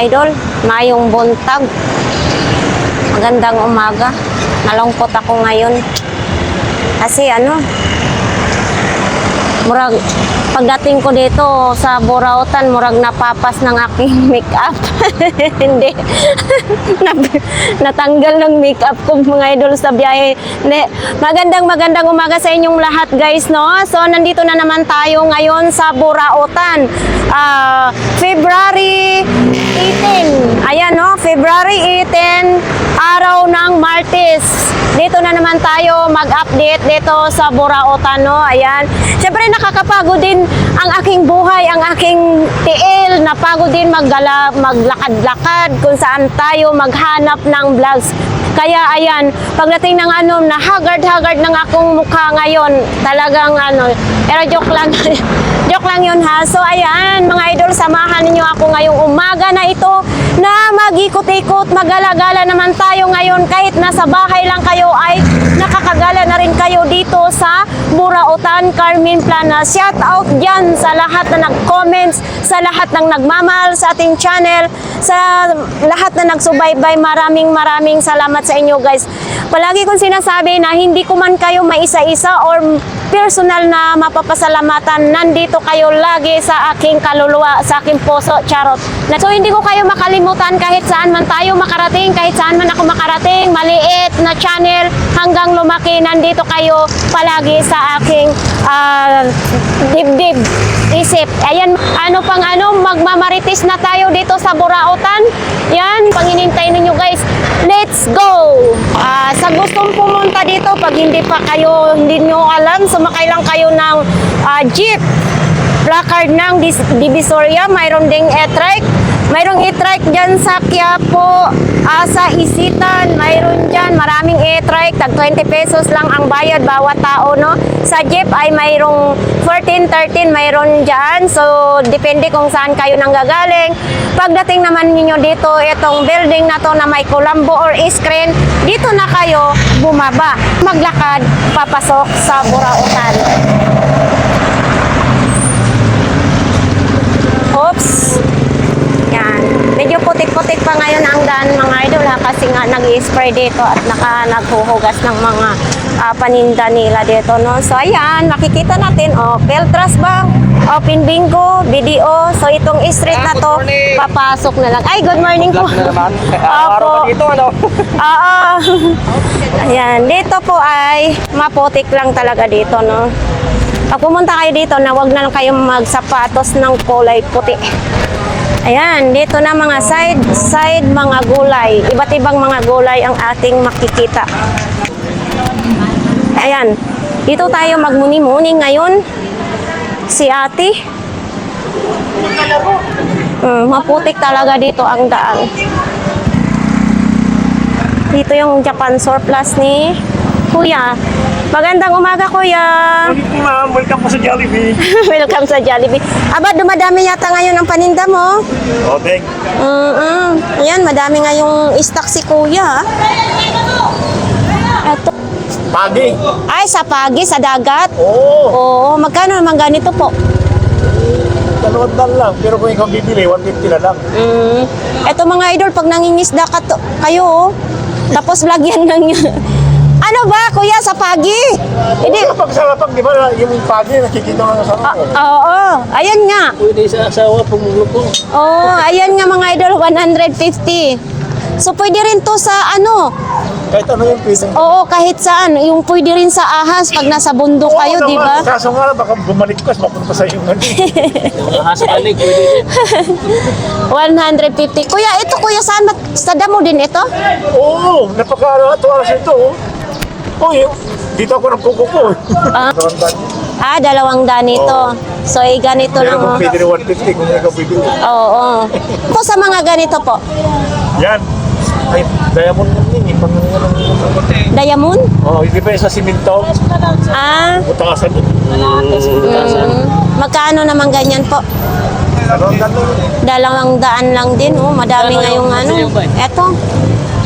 idol, mayong buntag. Magandang umaga. Nalungkot ako ngayon. Kasi murag pagdating ko dito sa Burautan, murag napapas ng aking makeup. Hindi. Natanggal ng makeup ko mga idol sa biyahe. Hindi. Magandang umaga sa inyong lahat guys, no? So nandito na naman tayo ngayon sa Burautan. February 18. Ayan, no? February 18, araw ng Martes. Dito na naman tayo mag-update dito sa Burautan, no? Ayan. Siyempre nakakapagod din ang aking buhay, ang aking tiil. Napagod din maglakad-lakad kung saan tayo maghanap ng vlogs. Kaya ayan, pagdating ng na haggard ng akong mukha ngayon, talagang pero joke lang. Joke lang yun ha. So ayan, mga idol, samahan niyo ako ngayong umaga na ito na mag-ikot-ikot, magala-gala naman tayo ngayon. Kahit nasa bahay lang kayo ay nakakagala na rin kayo dito sa Burautan, Carmen Plana. Shout out dyan sa lahat na nag-comments, sa lahat ng nagmamahal sa ating channel, sa lahat na nagsubaybay. Maraming salamat sa inyo guys. Palagi kong sinasabi na hindi ko man kayo maisa-isa or personal na mapapasalamatan, nandito kayo lagi sa aking kaluluwa, sa aking puso, charot. So hindi ko kayo makalimutan kahit saan man tayo makarating, kahit saan man ako makarating, maliit na channel hanggang lumaki, nandito kayo palagi sa aking dibdib, isip. Ayan, magmamarites na tayo dito sa Burautan. Yan, panginintay ninyo guys. Let's go! Sa gustong pumunta dito, pag hindi nyo alam, sumakay lang kayo ng jeep. Placard ng Divisoria, mayroon ding e-trike. Mayroong e-trike dyan sa Quiapo, sa Isitan, mayroon dyan, maraming e-trike, tag 20 pesos lang ang bayad bawat tao, no? Sa jeep ay mayroong 14, 13, mayroon dyan, so depende kung saan kayo nanggagaling. Pagdating naman ninyo dito, itong building na to na may kulambo or screen, dito na kayo bumaba, maglakad, papasok sa Burautan. Oops! Yan. Medyo putik-putik pa ngayon ang daan mga idol ha, kasi nga nag-i-spray dito at naghuhugas ng mga paninda nila dito, no? So ayan, makikita natin, Peltras ba? Open bingo, video. So itong street na to, papasok na lang. Ay, good morning po. Opo. Dito, Oo. Ayan, dito po ay maputik lang talaga dito, no? Pag pumunta kayo dito, na wag na lang kayong magsapatos ng kulay puti. Ayan, dito na mga side mga gulay. Iba't ibang mga gulay ang ating makikita. Ayan, dito tayo magmuni-muni ngayon. Si ate. Maputik talaga dito ang daan. Dito yung Japan surplus ni Kuya. Magandang umaga, Kuya. Ma'am, welcome po sa Jollibee. Welcome sa Jollibee. Aba, dumadami yata ngayon ang paninda mo. Thank. Ayan, madami ngayong stock si Kuya. Ito. Pagi. Ay, sa pagi, sa dagat? Oo. Oo, magkano naman ganito po? 200 lang. Pero kung ikaw bibili, 150 na lang. Ito mga idol, pag nangingisda kayo, tapos lagyan ng... Ano ba, Kuya, sa pagi? Hindi. Pag sarapag, di ba, yung pagi, nakikita nga sa sarap. Oo, ayan nga. Pwede sa asawa, pumuloko. Oo, ayan nga mga idol, 150. So, pwede rin to sa Kahit ano yung pwede. Oo, kahit saan. Yung pwede rin sa ahas pag nasa bundok kayo, di ba? Kaso nga, baka bumalik ka, mapunta sa iyo. Ahas kalig, pwede din. 150. Kuya, ito kuya, saan? Sa damo din ito? Oo, napaka-tuwaras ito. Uy, dito ako nagkukuko. Dalawang daan ito. So, ganito Pero lang. kung pwede rin 150, kung ikaw pwede. Oo. Ito sa mga ganito po. Yan. Ay, diamond yun. Diamond? Hindi ba sa simento? Butasan yun. Magkano naman ganyan po? Dalawang daan lang din. Madami ngayong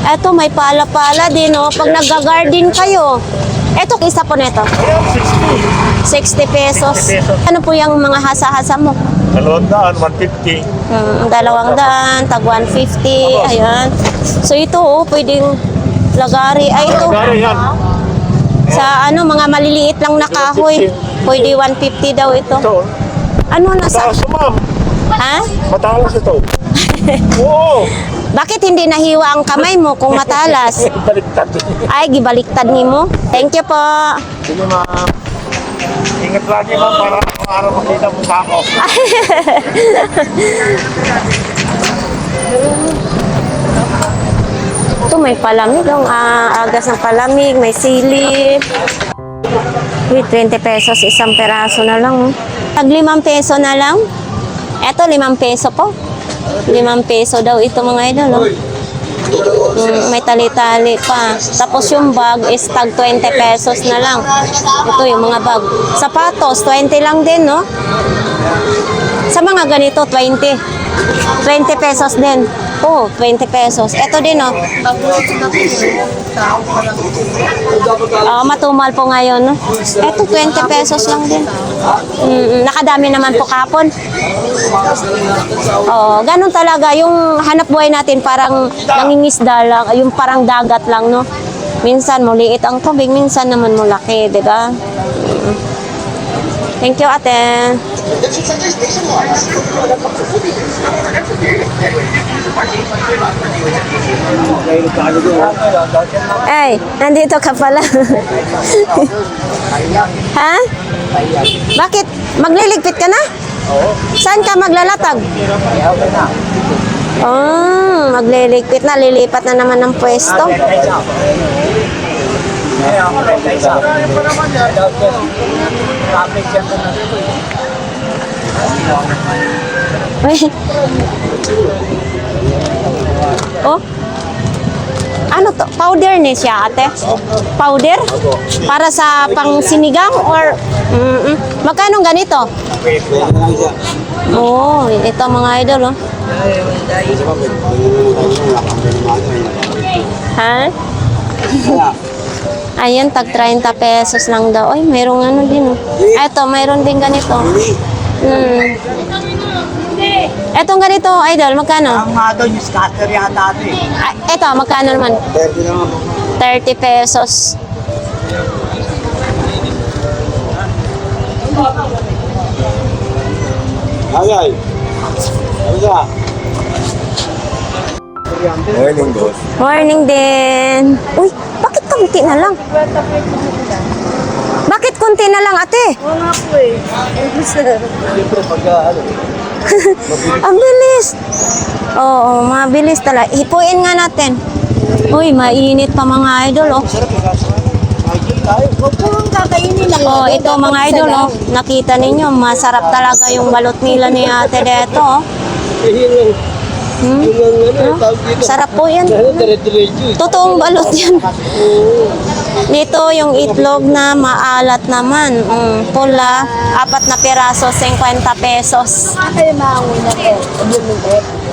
Eto, may pala-pala din. Pag nag-garden kayo, Eto, isa po nito. Ayan, 60. 60 pesos. 60 pesos. Ano po yung mga hasa-hasa mo? 200, 150. 200, tag 150. Ayan. So ito, oh, pwedeng lagari. Ay, ito. Gari yan. Sa ano, mga maliliit lang na kahoy. Pwede 150 daw ito. Ito, Ano nasa? matalas ma'am. Ha? Matalas ito. Oo. Bakit hindi nahiwa ang kamay mo kung matalas? Baliktad. Ay, gibaliktad ni mo. Thank you po. Sige ma'am. Ingat lagi ma'am para araw makita mo sa ako. Ito may palamig. Ang agas ng palamig. May sili. Uy, 20 pesos. Isang peraso na lang. Tag 5 peso na lang. Eto, 5 peso po. 5 peso daw ito mga idol. Oh. May tali-tali pa. Tapos yung bag is tag 20 pesos na lang. Ito yung mga bag. Sapatos, 20 lang din, no? Sa mga ganito, 20. 20 pesos din. Oh, 20 pesos. Ito din, no? Matumal po ngayon, no? Ito, 20 pesos lang din. Nakadami naman po kapon. Oh, ganun talaga. Yung hanap buhay natin parang nangingisda lang. Yung parang dagat lang, no? Minsan maliit ang tubig, minsan naman malaki, di ba? Thank you, ate. Ay, nandito ka pala. Ha? Bakit? Magliligpit ka na? Saan ka maglalatag? Oh, magliligpit na. Lilipat na naman ng pwesto. Uy. Oh. Ano to? Powder ni siya, ate? Powder? Para sa pang sinigang or magkano ganito? Oh, ito mga idol, oh. Ha? Ayan, tag 30 pesos lang daw. Ay, mayroong ano din. Eto, mayroon din ganito. Etong ganito, idol, magkano? Ang mga doon yung scatter yata ito eh. Eto, magkano naman? 30 naman po. 30 pesos. Agay. Ano ka? Morning, boss. Morning din. Uy, bakit konti na lang? Bakit konti na lang, ate? Siyempre pagka ano. Ang bilis. Oo, mabilis talaga. Hipuin nga natin. Uy, mainit pa mga idol, oh. Huwag po ang kakainin lang. Oh, ito mga idol, oh. Nakita ninyo, masarap talaga yung balot nila ni ate dito, oh. Sarap po yan. Totoong balot yan. Dito yung itlog na maalat naman. Pula, 4 na piraso, 50 pesos. Ay, maanguna po.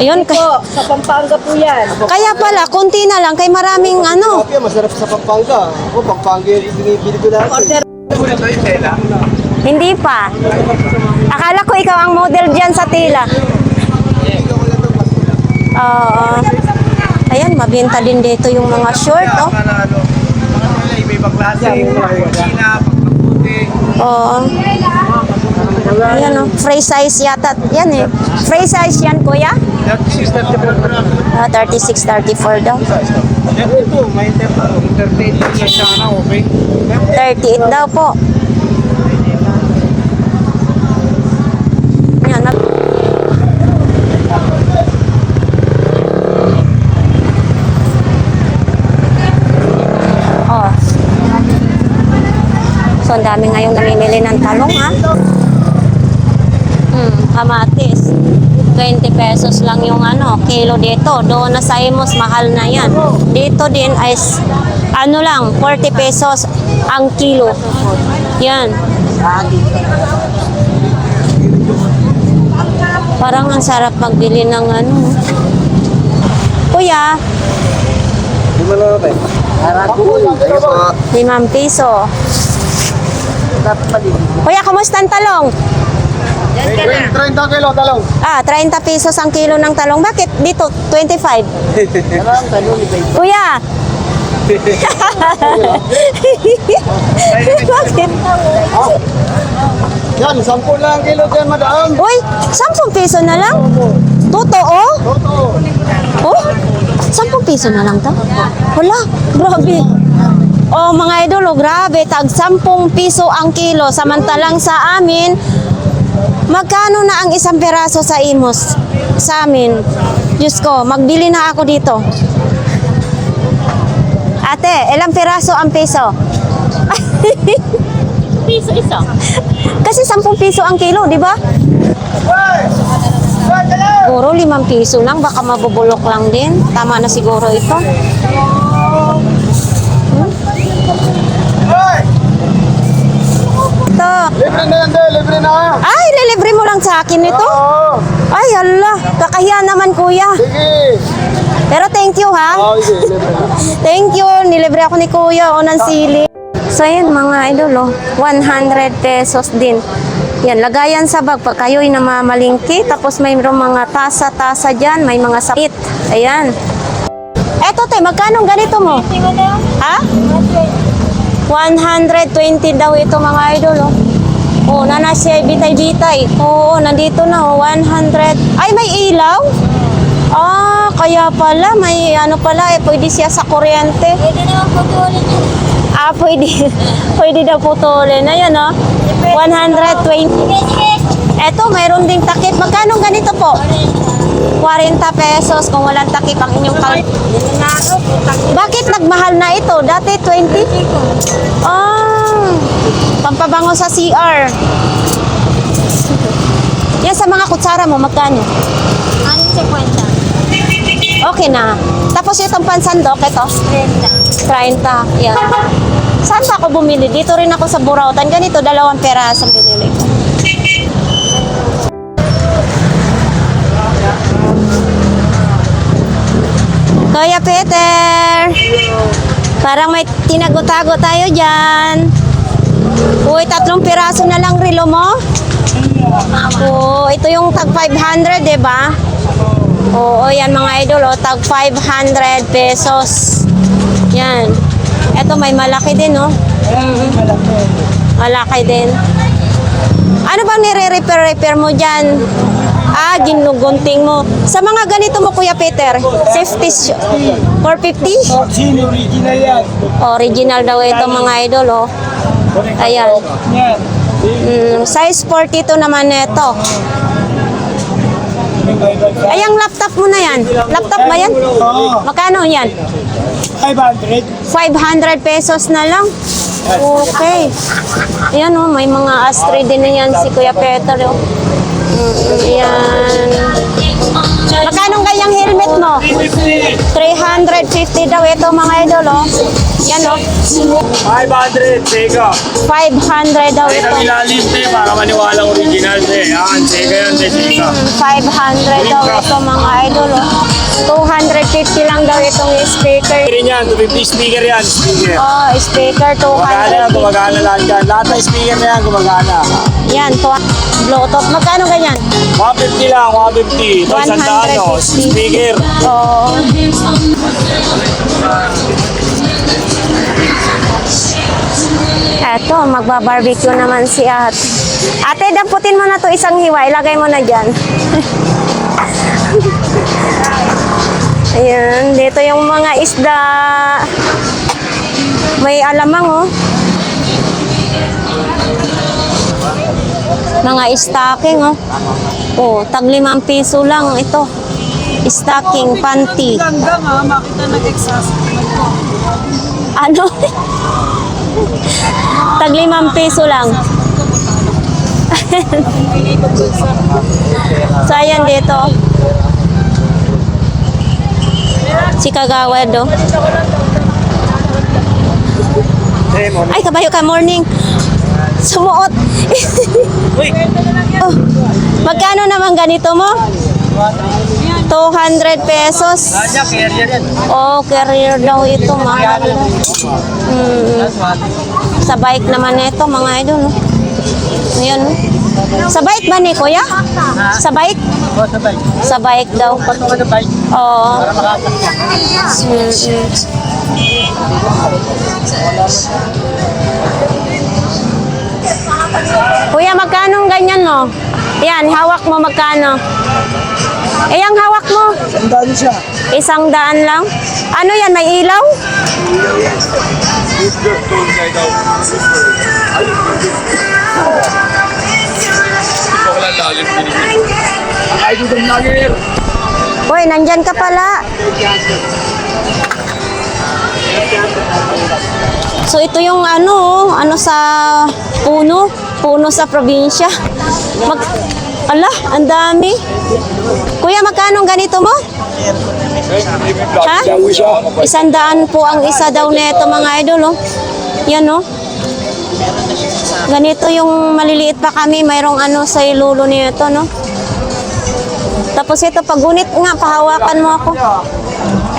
Ayun, Sa Pampanga po yan. kaya pala, konti na lang, kay maraming ano. Kaya masarap sa Pampanga. Ako, Pampanga yung binibili ko natin. Hindi pa. Akala ko ikaw ang model dyan sa tila. Oo. Ayan, mabenta din dito yung mga short, oh. Iba-ibang klase. China, pagkaputi. Oo. Ayan, oh. Free size yata. Yan eh. Free size yan, kuya? 36, 34 daw. Ito, may 38 na siya na, okay? 38 daw po. Yan, oh. So, ang dami ngayong namimili ng talong, ha? Kamatis. 20 pesos lang yung ano, kilo dito. Doon na sa Imos, mahal na yan. Dito din ay ano lang, 40 pesos ang kilo. Yan. Parang ang sarap magbili ng ano. Kuya, 5 piso. Kuya, kumusta ang talong? 30 kilo talong. 30 pesos ang kilo ng talong. Bakit dito 25? Kuya! Bakit? Yan, 10 lang kilo dyan, madam. Uy, 10 piso na lang? Totoo? Totoo. Oh, 10 piso na lang to? Wala, grabe. Oh, mga idol, oh, grabe. Tag 10 piso ang kilo. Samantalang sa amin, magkano na ang isang peraso sa Imos? Sa amin. Diyos ko, magbili na ako dito. Ate, ilang peraso ang piso? Piso isa. Kasi 10 piso ang kilo, di ba? Siguro 5 piso lang, baka mabubulok lang din. Tama na siguro ito. Ito. Libre na yan, libre na. Ay, lilibre mo lang sa akin ito? Oo. Ay, hala. Kakahiya naman, kuya. Sige. Pero thank you, ha? Sige, libre na. Thank you. Nilibre ako ni kuya o ng sili. So, yan mga idol, oh. 100 pesos din. Yan, lagayan sa bag. Pag kayo'y namamalingki, tapos mayroong mga tasa-tasa dyan, may mga sakit. Ayan. Eto, te, magkano ganito mo? Ha? 120 daw ito mga idol, oh. Oh, nanasya bitay-bitay. Oo, nandito na, oh, 100. Ay, may ilaw? Ah, kaya pala, may ano pala, pwede siya sa kuryente. Pwede naman putulin yun. Ah, pwede. Pwede daw putulin. Ayan, oh. 120. Eto, mayroon ding takip. Magkano ganito po? 40 pesos kung walang takip ang inyong Bakit nagmahal na ito? Dati 20? Ah, pampabango sa CR. Yan sa mga kutsara mo, magkano? Anong sa kwenta? Okay na. Tapos itong pansandok, ito? 30. Yan. Saan ba ako bumili? Dito rin ako sa Burautan. Ganito, 2 peraso ang binili ko. Kuya Peter! Parang may tinago-tago tayo dyan. Uy, 3 piraso na lang relo mo? Oo, ito yung tag 500, diba? Oo, yan mga idol, oh, tag 500 pesos. Yan. Ito may malaki din, oh. Malaki din. Ano bang nire-repair mo dyan? Ah, ginugunting mo. Sa mga ganito mo, Kuya Peter, 50, 450? Sino original yan? Original daw ito mga idol, oh. Ayan. Yan. Size 42 naman ito. Ay, ang laptop mo na yan. Laptop ba yan? Oo. Magkano yan? 500. 500 pesos na lang. Okay. Ayan, oh, may mga Astrid din na yan si Kuya Peter, oh. Ayan. Magkano ganyang helmet mo? 350 daw ito mga idol, oh. Yan, oh. 500, Sega. 500 daw Ay, ito. ang ilalim, te, para maniwalang original, te. Yan, Sega yan, te, Sega. 500 daw ito mga idol, oh. 250 lang daw itong speaker. Rin yan, 250 speaker yan, speaker. Oh, speaker Gumagana yan, 250. gumagana lahat yan. Lahat ng speaker na yan, gumagana. Yan, Bluetooth. Magkano ganyan? 150 lang, 150. Ito, 100, no? 150. Speaker. Oo. Eto, magba-barbecue naman si Ate. Ate, damputin mo na to isang hiwa. Ilagay mo na dyan. Ayan, dito yung mga isda. May alamang, oh. Mga stocking, oh. Oh, tag 5 piso lang ito. Stocking, panty. Ganda nga, makita nag-exhaust. Ano? Tag 5 piso lang. So, ayan dito. Si Kagawad, oh. Ay, kabayo ka, morning. Sumuot. Oh, magkano naman ganito mo? 200 pesos. Kanya, carrier yan. Oh, carrier daw ito, mahal. Sa bike naman ito, mga idol. No? Ayan. No? Sa bike ba ni Kuya? Sa bike? O, sabay. Sa bike daw. Pato ka na bike. Oo. Para makakas ka. Kuya, magkano ang ganyan mo? Yan, hawak mo magkano? Eh, ang hawak mo? Sandali siya. 100 lang? Ano yan, may ilaw? Ay, dito ng lager. Uy, nandyan ka pala. So, ito yung ano sa puno sa probinsya. Ala, ang dami. Kuya, magkano ang ganito mo? Ha? 100 po ang isa daw nito, mga idol, oh. Yan, oh. Ganito yung maliliit pa kami, mayroong sa ilulo nito, no? Tapos ito, pagunit nga, pahawakan mo ako.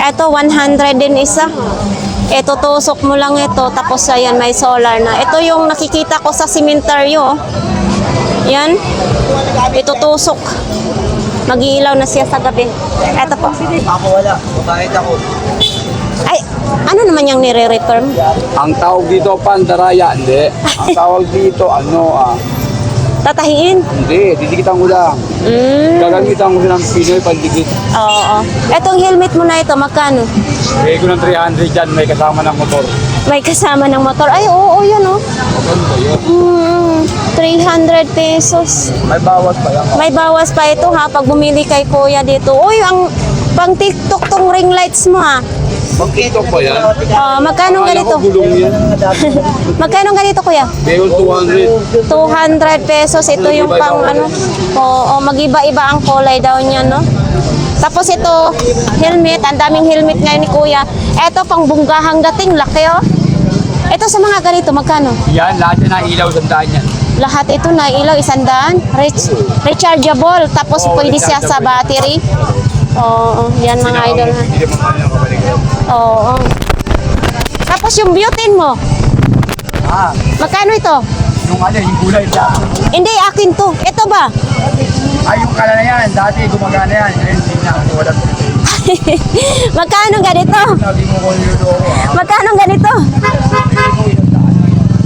Ito, 100 din isa. Ito, tusok mo lang ito. Tapos, ayan, may solar na. Ito yung nakikita ko sa sementeryo, oh. Yan. Ito, tusok. Mag-iilaw na siya sa gabi. Ito po. Ako wala. Kahit ako. Ay, ano naman yung nire-return? Ang tawag dito, pandaraya, hindi. Ang tawag dito, Tatahiin? hindi, didikitan ko lang. Gagamitan ko ng Pinoy pandikit. Oo. Etong helmet mo na ito, magkano? Bigay ko ng 300 dyan, may kasama ng motor. May kasama ng motor. Ay, oo, yun, oh. Motor ba yun? 300 pesos. May bawas pa yan. May bawas pa ito, ha, pag bumili kay kuya dito. Uy, ang pang TikTok tong ring lights mo, ha. Mag-tiktok pa yan. Magkano Akala ganito? ko gulong yan. Magkano ganito, kuya? Bigay ko 200. 200 pesos. Ito yung pang Oo, mag-iba-iba ang kulay daw niya, no? Tapos ito, helmet. Ang daming helmet ngayon ni kuya. Ito, pang bunggahang dating. Laki, oh. Ito sa mga ganito, magkano? Yan, lahat yan ang ilaw, tandaan yan. Lahat ito na ilaw, 100. Rechargeable. Tapos pwede siya sa battery. Oo, yan mga idol, ha. Hindi naman kanya kabalik. Oo. Tapos yung butane mo, magkano ito? Yung yung kulay lang. Hindi, akin to. Ito ba? Ay, yung kala na yan, dati gumagana yan. Ngayon, hindi na. Wala. Magkano ganito? Sabi mo ko yung ako, Magkano ganito?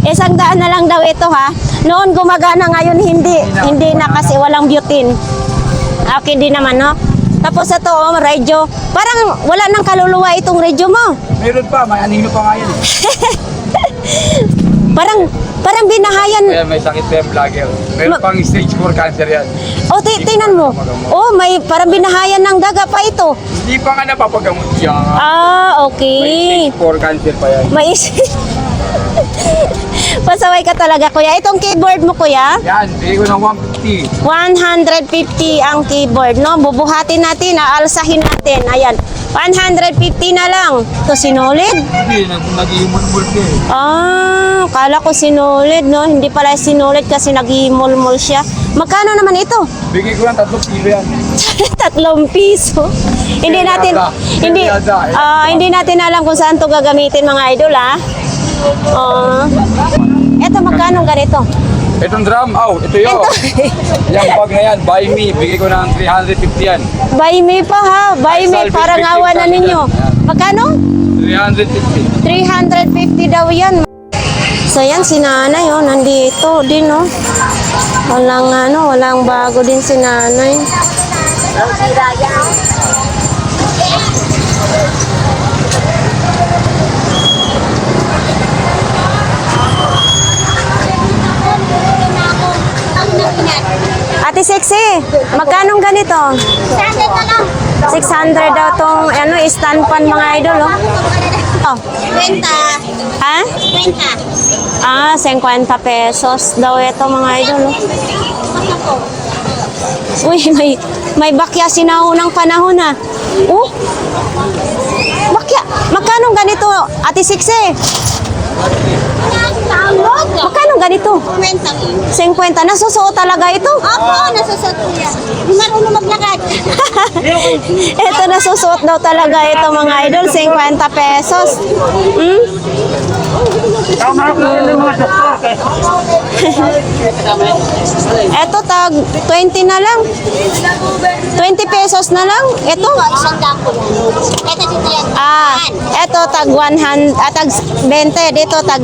100 na lang daw ito, ha. Noon gumagana, ngayon hindi. Hindi na kasi walang butane. Okay din naman, no? Tapos ito, radio. Parang wala nang kaluluwa itong radio mo. Meron pa, may anino pa nga yan. Parang binahayan. Kaya may sakit pa yung vlogger. Meron pang stage 4 cancer yan. O, tingnan mo. Oh, may parang binahayan ng daga pa ito. Hindi pa nga napapagamot yan. Ah, May okay. stage 4 cancer pa yan. May Pasaway ka talaga, kuya. Itong keyboard mo, kuya, Yan, bigay ko ng 150. 150 ang keyboard, no? Bubuhatin natin, aalsahin natin. Ayan, 150 na lang. Ito sinulid? Hindi, nag-iumulmul ka eh. Ah, kala ko sinulid, no? Hindi pala sinulid kasi nag-imulmul siya. Magkano naman ito? Bigay ko ng 3 kilo yan. 3 piso. Hindi natin hindi natin alam kung saan 'to gagamitin, mga idol, ha. Eto, magkano ganito? Itong drum, ito yun. Yung bag na yan, buy me. Bigay ko ng 350 yan. Buy me pa, ha. Buy me, Salvage parang victim awa na kami ninyo. dyan. Magkano? 350. 350 daw yan. So yan, si nanay, oh, nandito din, oh. Walang bago din si nanay. Ate Sexy, magkano ganito? 600 na lang. 600 daw tong stand pan, mga idol, oh. Oh. 20. Ha? 20. Ah, 50 pesos daw ito, mga idol, oh. Uy, may bakya sinahunang panahon, ha. Oh. Bakya. Magkano ganito, Ate Sexy? Magkano ganito? Kwenta. 50. Nasusuot talaga ito. Opo, nasusot ko yan. Hindi marunong maglakad. Ito nasusuot daw talaga ito mga idol. 50 pesos. Hmm? Tama ko yung mga doktor. Ito tag 20 na lang. 20 pesos na lang. Ito. Isang dako yan. Ito dito yan. Ito tag 100, tag 20 dito tag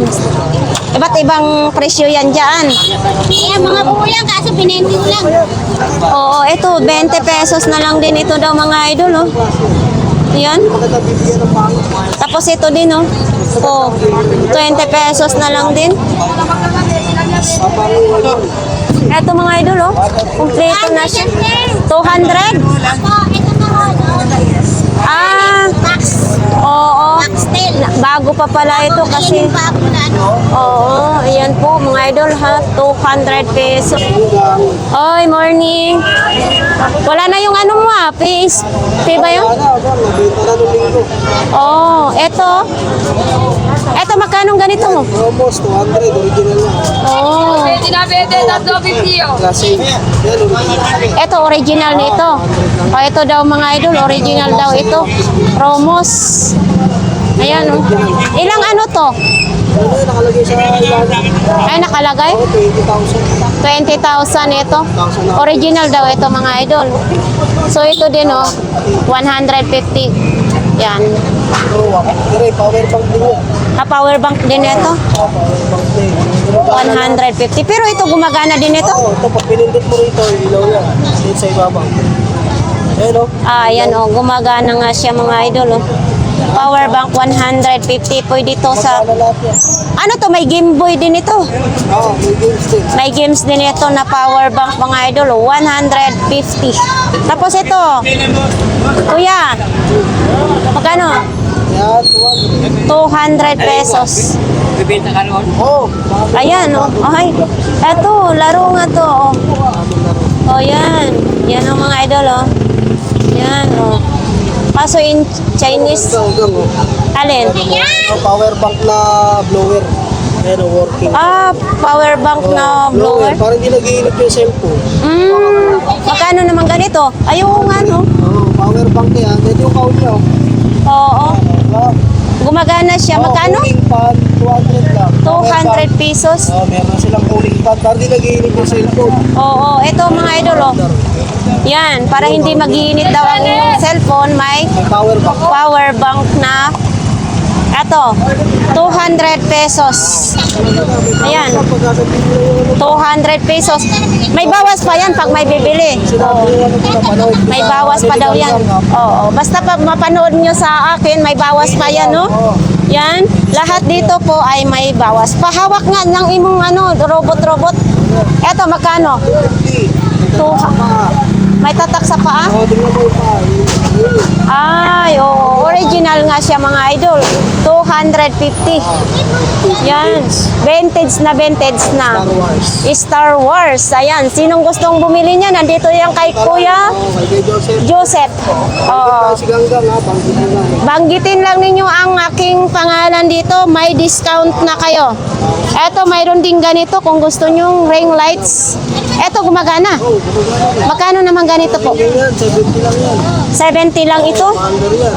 iba't ibang presyo yan diyan. Eh, mga buo yan, kaso pinenti ko lang. Oo, ito 20 pesos na lang din ito daw mga idol, oh. Yan. Tapos ito din, oh. Oh, 20 pesos na lang din. Ito mga idol, oh. Kompleto na siya. 200? Opo, ito na Max. Oo. Max tail. Bago pa pala ito kasi. Yung bago na ano. Oo, ayan po mga idol ha, 200 pesos. Oy, morning. Wala na yung ano mo face. Pay ba yun? Oo, eto. Eto, magkano ganito mo? Almost 200, original yan. Oo. Kasi, yan, original. Eto, original nito. O, ito daw mga idol, original daw ito. Romos. Ayan, oh. Ilang ano to? Ano yun, nakalagay sa ilalim. Ay, nakalagay? 20,000. 20,000 ito. Original daw ito mga idol. So ito din oh, 150. Yan. Dire, power bank din yun. Power bank din ito. Power bank din. 150. Pero ito gumagana din ito. Oo, ito, pag pinindot mo rito, ilaw yan. Dito sa ibabaw. Ayan, o. Yan oh, gumagana nga siya mga idol oh. Power bank 150 po dito sa Ano lahat yan? ano to, may Game Boy din ito. Oo, may games din. May games din ito na power bank mga idol oh, 150. Tapos ito, kuya, magkano? Yan, 200 pesos. Oo. Ayan, oh. Ay, eto, laro nga to, oh. Oh, yan. Yan ang mga idol, oh. Yan, oh. Kaso in Chinese, Hanggang, o. alin? Power bank na blower. Ayan, o, working. Power bank na blower. Parang hindi nag-iinit yung cellphone. Magkano naman ganito? Ayun nga, no? Oo, power bank yan. Ito yung count niya, o. Oo. Diba? Gumagana siya. Magkano? Cooling fan, 200 lang. 200 pesos. Meron na silang cooling fan. Parang hindi nag-iinit yung cellphone. Oo, ito mga idol, oh. Yan, para hindi mag-iinit daw ang iyong cellphone, may May power bank. power bank na eto, 200 pesos. Ayan, 200 pesos. May bawas pa yan pag may bibili. Oo. May bawas pa daw yan. Oo, basta pag mapanood nyo sa akin, may bawas pa yan, no? Yan, lahat dito po ay may bawas. Pahawak nga ng imong ano, robot-robot. Eto, magkano? May tatak sa paa? Oo, tingnan mo pa. Ay, oo. Original nga siya mga idol. 250. Yan. Vintage na vintage na. Star Wars. Star Wars. Ayan. Sinong gustong bumili niya? Nandito yan kay Kuya Oo, kay Joseph. Joseph. Oo. Si Ganggang, ha. Banggitin lang. Banggitin lang ninyo ang aking pangalan dito. May discount na kayo. Eto, mayroon din ganito kung gusto nyong ring lights. Eto, gumagana. Magkano naman ganito po? Yan, 70 lang yan. 70 lang ito? Under yan.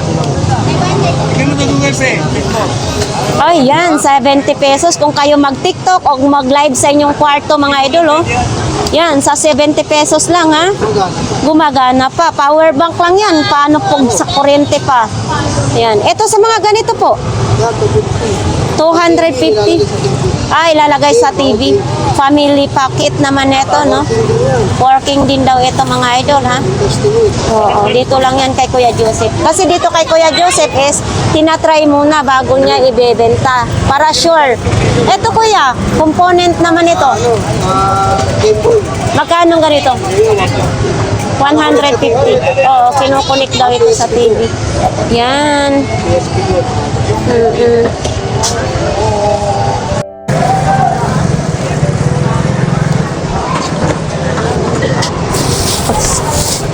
Ay, yan, 70 pesos kung kayo mag-TikTok o mag-live sa inyong kwarto mga idol, oh. Yan, sa 70 pesos lang, ha? Gumagana pa. Power bank lang yan. Paano po sa kuryente pa? Yan. Ito sa mga ganito po. Yan, 250. Ay, ilalagay sa TV. Family pocket naman ito, no? Working din daw ito mga idol, ha? Oo, dito lang yan kay Kuya Joseph. Kasi dito kay Kuya Joseph is tinatry muna bago niya ibebenta. Para sure. Ito kuya, component naman ito. Game Boy. Magkano ganito? 150. Oo, kinukunik daw ito sa TV. Yan.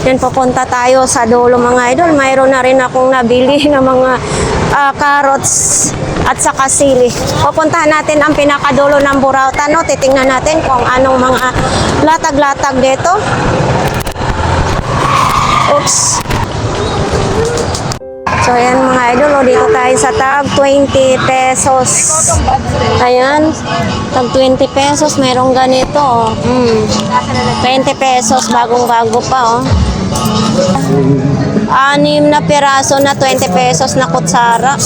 Yan, papunta tayo sa dulo mga idol. Mayroon na rin akong nabili ng mga carrots. at saka sili. Pupuntahan natin ang pinakadulo ng Burautan, no? Titingnan natin kung anong mga latag-latag dito. Oops. So, ayan mga idol, oh, dito tayo sa tag 20 pesos. Ayan, tag 20 pesos, merong ganito, oh. 20 pesos, bagong-bago pa, oh. 6 na piraso na 20 pesos na kutsara.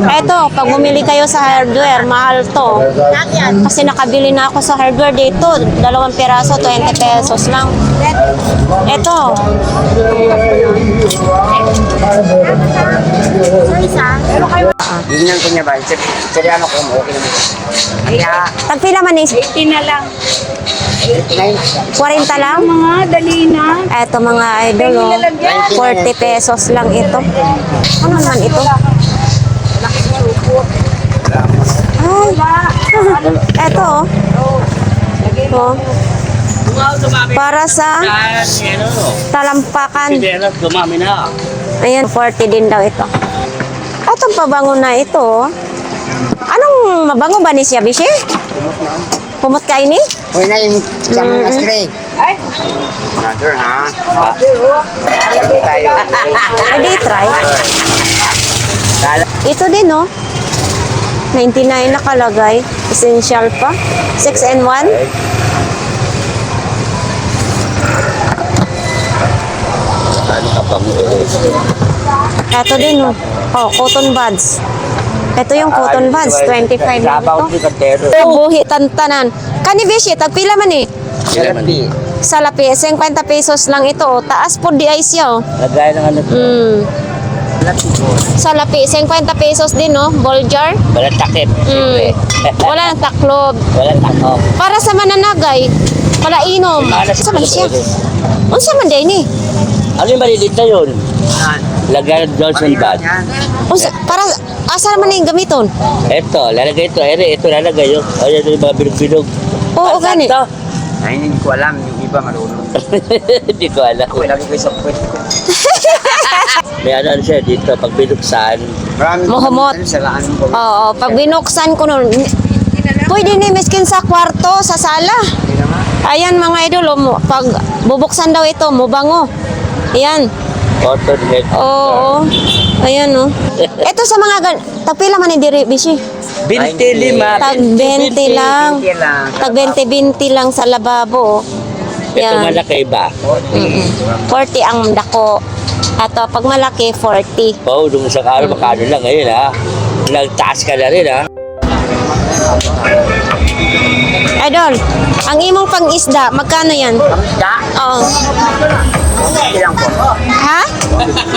Eto, pag bumili kayo sa hardware, mahal to. Kasi nakabili na ako sa hardware dito. 2 piraso, 20 pesos lang. Eto. Ganyan ko niya ba? Seryoso ko mo, okay naman. Kaya, Tagpila man eh. 80 na lang. 40 lang. Mga dali na. Eto mga idol, oh. 40 pesos lang ito. Ano naman ito? Ay, eto, oh. Oh. Para sa talampakan. dumami na. Ayan, 40 din daw ito. Itong pabango na ito, oh. Anong mabango ba ni siya, Bishi? Pumot ka ini? Uy na yung isang astray. Another, ha? Tayo. Pwede try. Ito din, no? 99 nakalagay. Essential pa. 6 and 1. Ito din, no? Oh, cotton buds. Ito yung cotton buds. 25 na ito. Buhi tantanan. Kani Bishi, tagpila man eh. Salapi. Salapi, 50 pesos lang ito. Oh. Taas po di ice yaw. Lagay ng ano to. Salapi, 50 pesos din, no? Ball jar. Walang takip. Wala nang taklob. Walang takop. Para sa mananagay, palainom. Sa man siya. Unsa man din ni? Ano yung malilit na yun? Lagay ng Johnson bag. Unsa para asa man ning gamiton? Ito, lalagay ito. Ito lalagay yun. Ayan yung mga bilog-bilog. Oo, gani. Ay, hindi ko alam. Yung iba marunong. Hindi ko alam. Ako, lagi ko isang pwede ko. May ano siya dito, pag binuksan. Mohomot. Oo, pag binuksan ko nun, pwede ni miskin sa kwarto, sa sala. Ayan mga idol, oh, pag bubuksan daw ito, mubango. Ayan. Cotton head. Oo. Ayan, oh. Ito sa mga tagpila man ni diri Bishi. 25. Tag 20 lang. 20 lang. Tag 20 lang sa lababo. Oh. Ito Yan. malaki ba? 40 ang dako. At pag malaki, 40. Oo, nung sa araw, makano lang ngayon ha. Nagtaas ka na rin ha. Idol, ang imong pang-isda, magkano yan? Isda? Oo. Ilang po? Ha?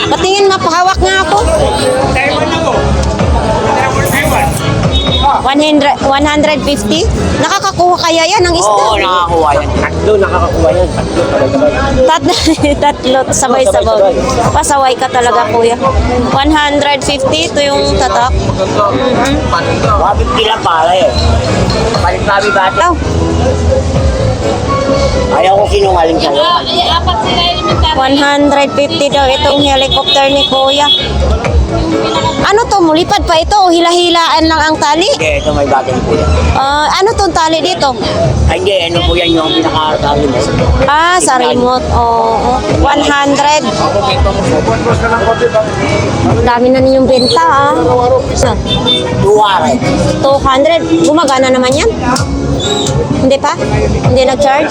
Patingin mo, pahawak nga ako. 150? Nakakakuha kaya yan ng isda? Oo, nakakakuha yan. Tatlo nakakakuha yan. Tatlo, sabay-sabay. Pasaway ka talaga, kuya. 150, ito yung tatak. Wabit kila pala eh. Palit-pabi ba ito? Oh, Ayaw ko sinungaling sa'yo. 150 daw itong helicopter ni kuya. Ano to, mulipad pa ito o hila-hilaan lang ang tali? Hindi, ito may bagay po yan. Ano tong tali dito? Ay, hindi, ano po yan yung pinaka-tawin mo. Sa remote. Oo. 100. Dami na niyong benta, ah. So, 200. 200. Gumagana naman yan? Hindi pa? Hindi nag-charge?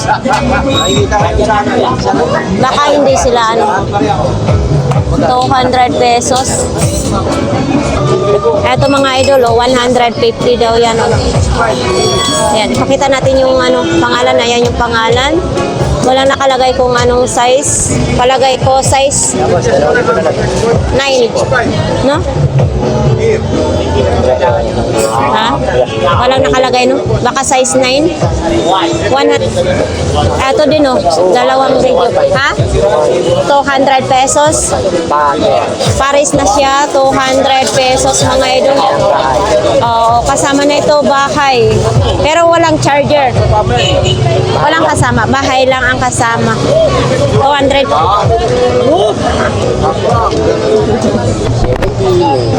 Baka hindi sila, ano. 200 pesos. Eto mga idol, 150 daw yan. Ayan, ipakita natin yung pangalan. Ayan yung pangalan. Walang nakalagay kung anong size. Palagay ko size 9. No? Ha? Walang nakalagay, no? Baka size 9. Eto din, oh. Dalawang video. Ha? 200 pesos. Paris na siya. 200 pesos mga idol. Oo, kasama na ito, bahay. Pero walang charger. Walang kasama. Bahay lang ang kasama. 200.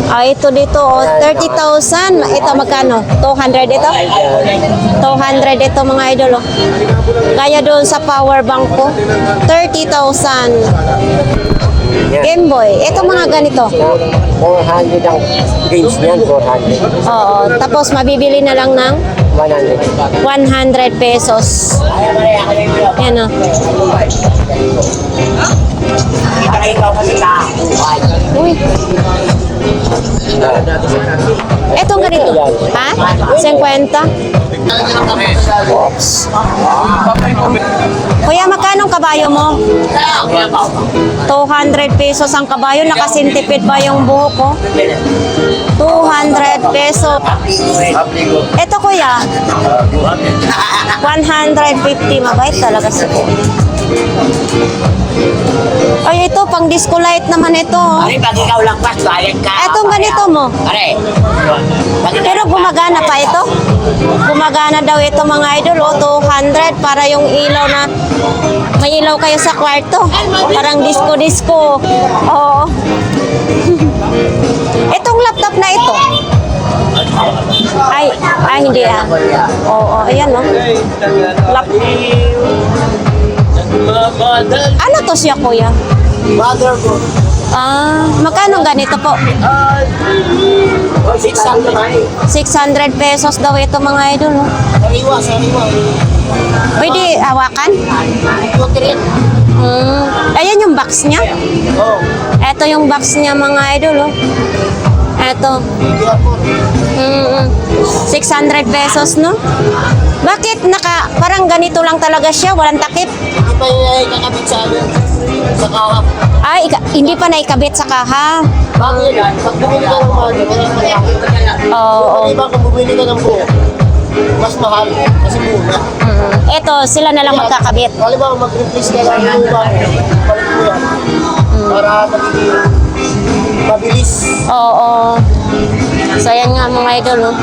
Ito dito, 30,000. Ito magkano? 200 ito? 200 ito mga idol. Kaya doon sa power bank ko, 30,000. Game Boy. Ito mga ganito. 400 ang games niyan, 400. Oo. Tapos mabibili na lang ng 100 pesos. Yan o. Uy. Etong ganito. Ha? 50? Oops. Kuya, magkano ang kabayo mo? 200 pesos ang kabayo. Nakasintipid ba yung buhok ko? 200 pesos. Ito kuya, 150. Mabait talaga si kuya. Ay, ito, pang disco light naman ito. Pare, pag ikaw lang pas, bayad ka. Etong ganito mo. Pare, Pero gumagana pa ito? Gumagana daw ito mga idol. O, 200 para yung ilaw na may ilaw kayo sa kwarto. Parang disco-disco. Oo. Itong laptop na ito. Ay, hindi ah. Oo, ayan no. Ano to siya kuya? mother ko. Magkano ganito po? 600. 600 pesos daw ito mga idol. No? Sariwa, sariwa. Pwede hawakan? Ayan yung box niya. Oo. Ito yung box niya mga idol. Oh. Ito. 600 pesos, no? Bakit parang ganito lang talaga siya, walang takip? Hindi pa yung kakabit sa ano, sa kahap. Ay, hindi pa naikabit sa kaha. Bakit yan? Pag bumili ka ng mahal, Oo. iba kung bumili ka ng buo, mas mahal kasi muna. Ito, sila na lang magkakabit. Halimbawa, mag-replace ka lang ng iba, palit mo yan. Para magiging mabilis. Oo. So, ayan nga mga idol. Oh.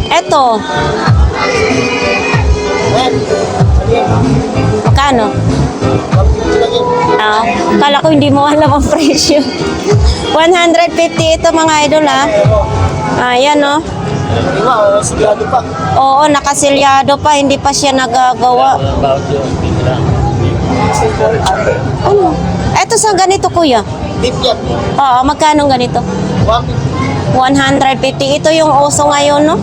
Ito. Ayan. Magkano? 150 lang yun. Kala ko hindi mo alam ang presyo. 150 ito mga idol ha. Ayan oh. Diba, sigurado pa. Oo, nakasilyado pa, hindi pa siya nagagawa. Ano? Ito sa ganito kuya. Beef yan. Oo, magkano ganito? 150. 150. Ito yung uso ngayon, no?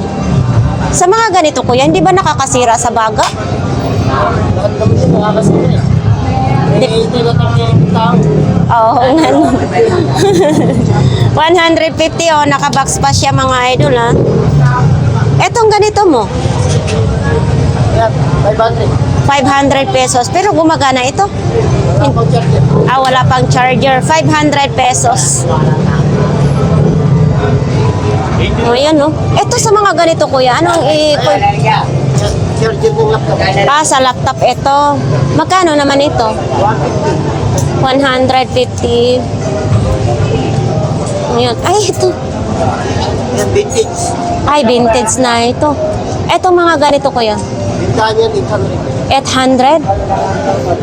Sa mga ganito kuya, hindi ba nakakasira sa baga? Bakit kami din nakakasama eh. Eh, ito na yung tao. Oo, nga no. 150 oh, nakabox pa siya mga idol ha. Etong ganito mo, Ayan, 500. 500 pesos. Pero gumagana ito. Wala pang charger. Wala pang charger. 500 pesos. O, yan no. Ito sa mga ganito kuya, anong Charger ng laptop. sa laptop ito. Magkano naman ito? 150. Ayan. Ay, ito. Yan, vintage. Ay, vintage na ito. Ito mga ganito kuya. Bintahan yan, 800.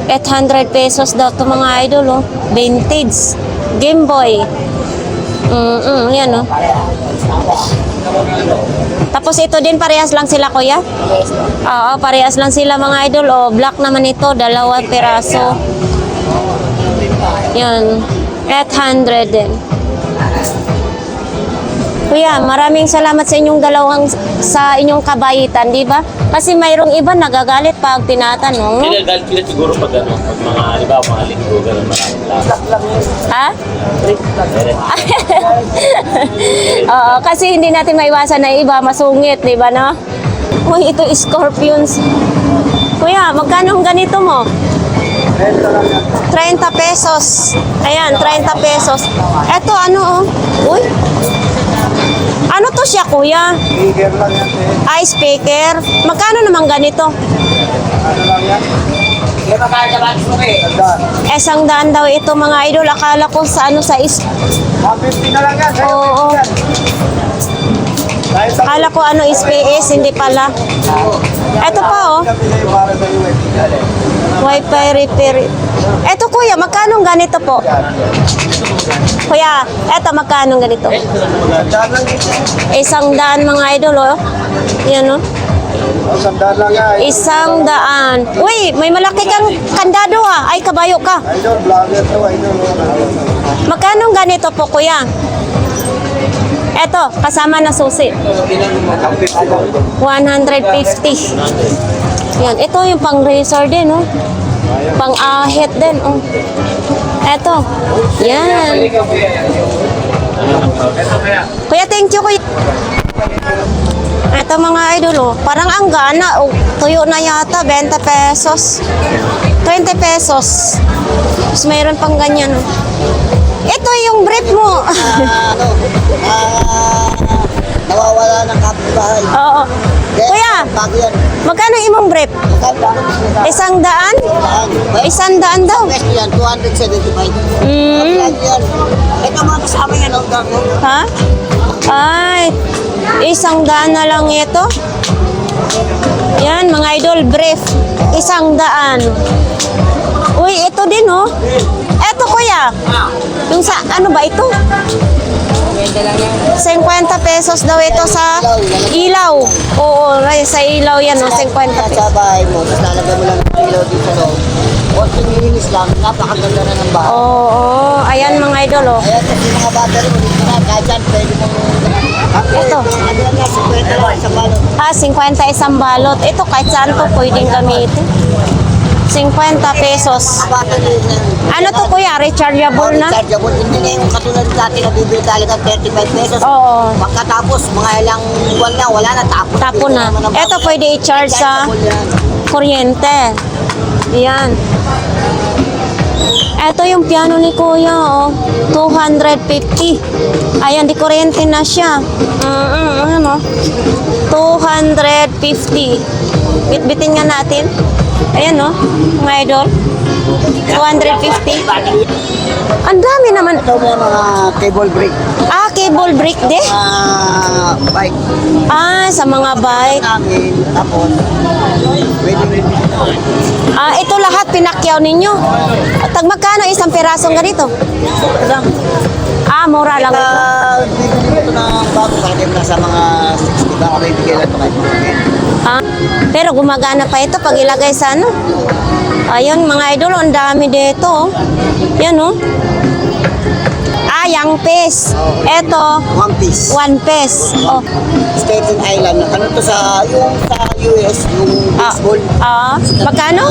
800 pesos daw to mga idol, oh. Vintage. Game Boy. Yan, oh. Tapos ito din, parehas lang sila, kuya? Oo, parehas lang sila, mga idol. Oh, black naman ito, 2 peraso. Yan. 800 din. Kuya, maraming salamat sa inyong sa inyong kabaitan, di ba? Kasi mayroong iba nagagalit pag tinatanong. Kinagalit sila siguro pag ano, pag mga, halimbawa, mga linggo, gano'n maraming Ha? Oo, kasi hindi natin maiwasan na iba masungit, di ba, no? Uy, ito scorpions. Kuya, magkano ang ganito mo? 30 pesos. Ayan, 30 pesos. Eto, ano, oh? Uy. Ano to siya, kuya? Speaker lang yan, Ay, speaker. Magkano naman ganito? Ano lang yan? Isang daan daw ito mga idol. Akala ko sa ano sa 150 na lang yan. Oo. Akala ko ano SPS, hindi pala. Ito pa oh. Wi-Fi repair. Ito kuya, magkano ganito po? Kuya, eto magkano ganito? 100 mga idol oh. Yan oh. 100 lang yan. 100. Uy, may malaki kang kandado ah. Ay, kabayo ka. Idol, vlogger to, idol. Magkano ganito po kuya? Eto, kasama na susi. 150. Yan, ito yung pang racer din, oh. Pang ahit din, oh. Eto. Yan. Kuya, thank you, kuya. Ito mga idol, oh. Parang ang gana, oh. Tuyo na yata, 20 pesos. 20 pesos. Tapos mayroon pang ganyan, oh. Ito yung brief mo. Nawawala ng kapitbahay. Oo. Kuya, Bago yan. magkano imong brief? 100? 100 daw. Best yan, 275. Mm. Yan. Ito mga kasama yan, ang gago. Ha? Ay, 100 na lang ito. Yan, mga idol, brief. 100. Uy, ito din, oh. Eto, kuya. Yung sa, ano ba ito? 50 pesos daw ito sa ilaw. Oo, sa ilaw yan, oh. 50 pesos. Sa bahay mo, tapos lalagyan mo lang ng ilaw dito sa loob. Konting linis lang, napakaganda na ng bahay. Oo, ayan mga idol, oh. Ayan, kasi yung mga battery mo dito na, kahit saan pwede mo. Ito. Ano lang yan, 50 lang sa balot. 50 isang balot. Ito, kahit saan to pwedeng gamitin. 50 pesos. Battery na. Ano to kuya? Rechargeable na? Rechargeable. Hindi na yung katulad dati na bibili talaga 35 pesos. Oo. Pagkatapos, mga ilang buwan na, wala na, tapos. Tapo na. Ito pwede i-charge sa Rechargeable yan. kuryente. Yan. Ito yung piano ni kuya, oh. 250. Ayan, di kuryente na siya. Ano? 250. Bitbitin nga natin. Ayan, oh. Mga idol. 250. Ang dami naman. Ito mo mga cable brake. Ah, cable brake din? Bike Ah, sa mga bike. namin. Tapos, pwede Ah, ito lahat pinakyaw ninyo. Tag magkano isang pirasong ganito? Ah, mura lang ito. bibili mo ito ng bago sa akin nasa mga 60 ba? May bigay lang ito kayo. Ah, pero gumagana pa ito pag ilagay sa ano. Ayun, mga idol, ang dami dito. Oh. Yan, oh. Ah, yung piece. Ito, One piece. 1 piece. Oh. Staten Island. Ano to sa, yung sa US, yung baseball. Magkano?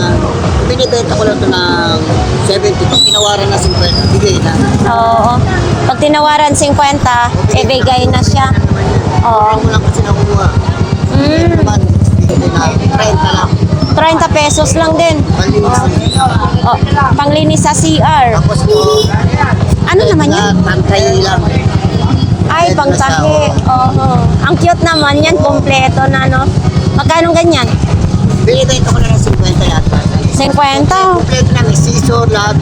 Binibenta ko lang ito ng 70. Pag tinawaran na 50, bigay na. Oo. Pag tinawaran 50, ibigay na siya. Oo. Ako lang kasi nakuha. Man, bigay na 30 lang. 30 pesos lang din. Malinis. Oh, panglinis sa CR. Tapos ito, Ano naman yan? pantay lang. Ay, pangtahi. Oo. Ang cute naman yan. Kompleto na, no? Magkano ganyan? Binibenta ko na ng 50 yata. 50. Kompleto na, may scissor, lahat,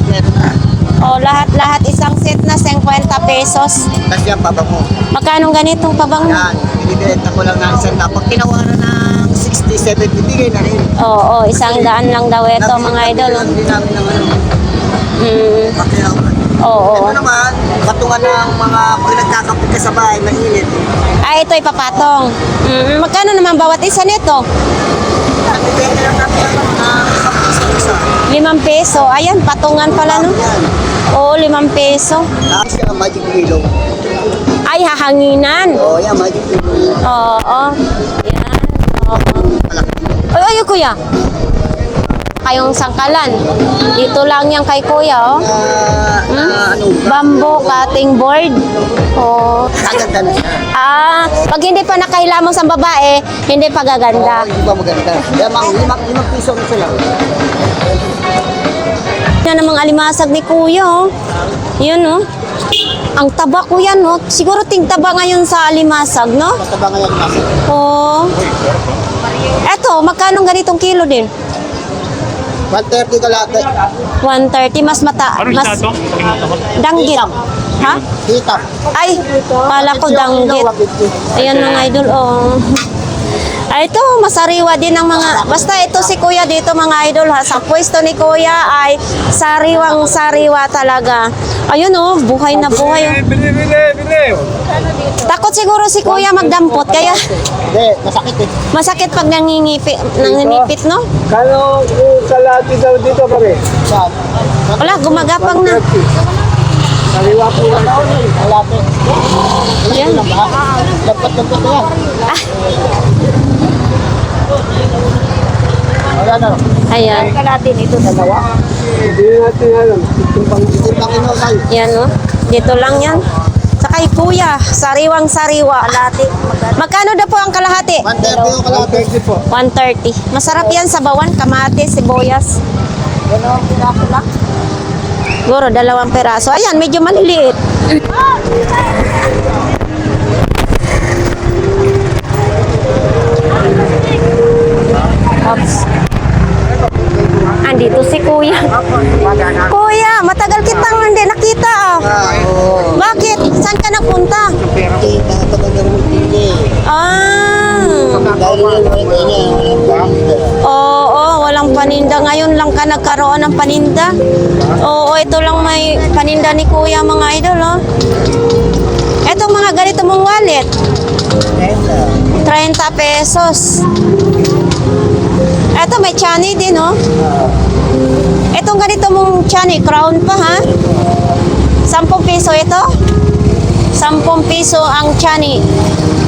meron na. O, lahat isang set na 50 pesos. Tapos yan, baba mo. Magkano ganitong pabango? Yan, binibenta ko lang ng isang na. Pag tinawaran ng 60, 70, bigay na rin. Oo, 100 lang daw ito, mga idol. oh. Hindi namin naman. Mm, Pakiyawan. oo. Ito naman, patungan ng mga pag nagkakapit ka sa bahay, mainit. Ay, ito ipapatong. Magkano naman bawat isa nito? At depende lang natin ang mga isa. 5 peso. Ayan, patungan pala, no? Yan. Oo, 5 peso. Tapos yan, magic willow. Ay, hahanginan. O, yan, magic willow. Oo. Yan. Oo. Malaki. Ay, kuya. Kayong sangkalan. Dito lang yan kay kuya, oh. Ano, Bamboo cutting board. Oh. kaganda na siya. Ah, pag hindi pa nakahilamos ang babae, hindi pa gaganda. Hindi ba maganda? Yan, mga 5 piso na sila. Yan ang mga alimasag ni kuya, oh. Yun, oh. Ang taba ko yan, oh. Siguro tingtaba ngayon sa alimasag, no? Basta ba ngayon nasa? Oo. Eto, magkano ganitong kilo din? 130 kalate. 130, mas mata, Ano mas isa to? danggit. Ha? Hitap. Ay, kala ko danggit. Ayan mga idol, oh. Ay, ito, masariwa din ang mga, basta ito si Kuya dito mga idol ha, sa pwesto ni Kuya ay sariwang-sariwa talaga. Ayun oh, buhay na buhay oh. Bili. Takot siguro si Kuya magdampot, kaya Hindi, masakit eh. masakit pag nanginipit, no? Kano kalati daw dito pare? Saan? Wala, gumagapang na. Sariwa po yan. Kalate. Yan. Dapat na yan. Ah, Wala na. ayan. Kalate nito, dalawa. Hindi natin alam. Ito pang inulay. Yan oh. Dito lang yan. Sa kay Kuya, sariwang-sariwa. Magkano na po ang kalahati? 130 yung kalate. 130. Masarap yan sa bawan, kamatis, sibuyas. Ganun ang pinapula. Siguro 2 peraso. Ayan, medyo maliliit. Oops. Andito si Kuya. Kuya, matagal kitang hindi nakita ah. Bakit? Saan ka nagpunta? Kita ka ba ng hindi? Ah. Dahil yun, wala niya. Oo, walang paninda. Ngayon lang ka nagkaroon ng paninda. Oo, ito lang may paninda ni Kuya mga idol, oh. Etong mga ganito mong wallet, 30 pesos. Eto may chani din, oh. Etong ganito mong chani, crown pa, ha? 10 piso ito. 10 piso ang chani.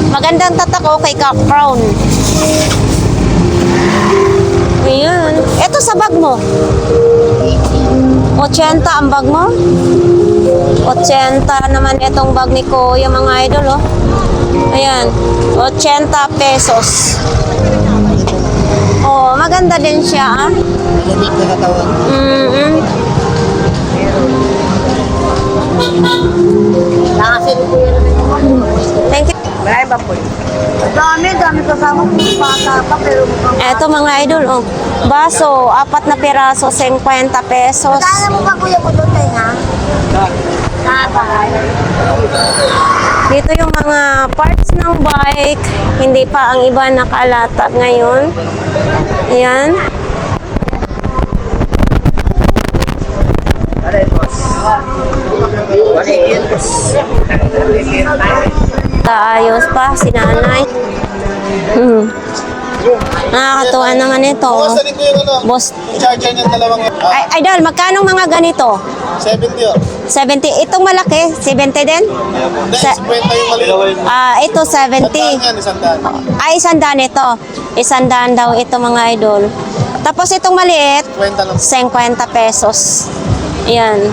Magandang tatak, oh, kay crown. Ayan. Ito sa bag mo. 80 ang bag mo. 80 naman itong bag ni Kuya mga idol, oh. Ayan. 80 pesos. Oh, maganda din siya, ah. Lamig na katawan. Nakasin ko yun. Thank you. Marami ba po yun? Dami kasama ko bata pa pero mukhang... Eto mga idol, oh. Baso, 4 na piraso, 50 pesos. Saan mo ba kuya ko doon tayo nga? Dito yung mga parts ng bike, hindi pa ang iba nakalatag ngayon. Ayan. Taayos pa si nanay. Nakakatuwa naman ito. Oh. Boss. Charger niya dalawang Ay, idol, magkano mga ganito? 70 yun. 70. Itong malaki, 70 din? Hindi, Sa- 50 yung maliit. Ito 70. Yan, isang daan. Ay, 100 ito. 100 daw ito mga idol. Tapos itong maliit, 50 lang. 50 pesos. Ayan.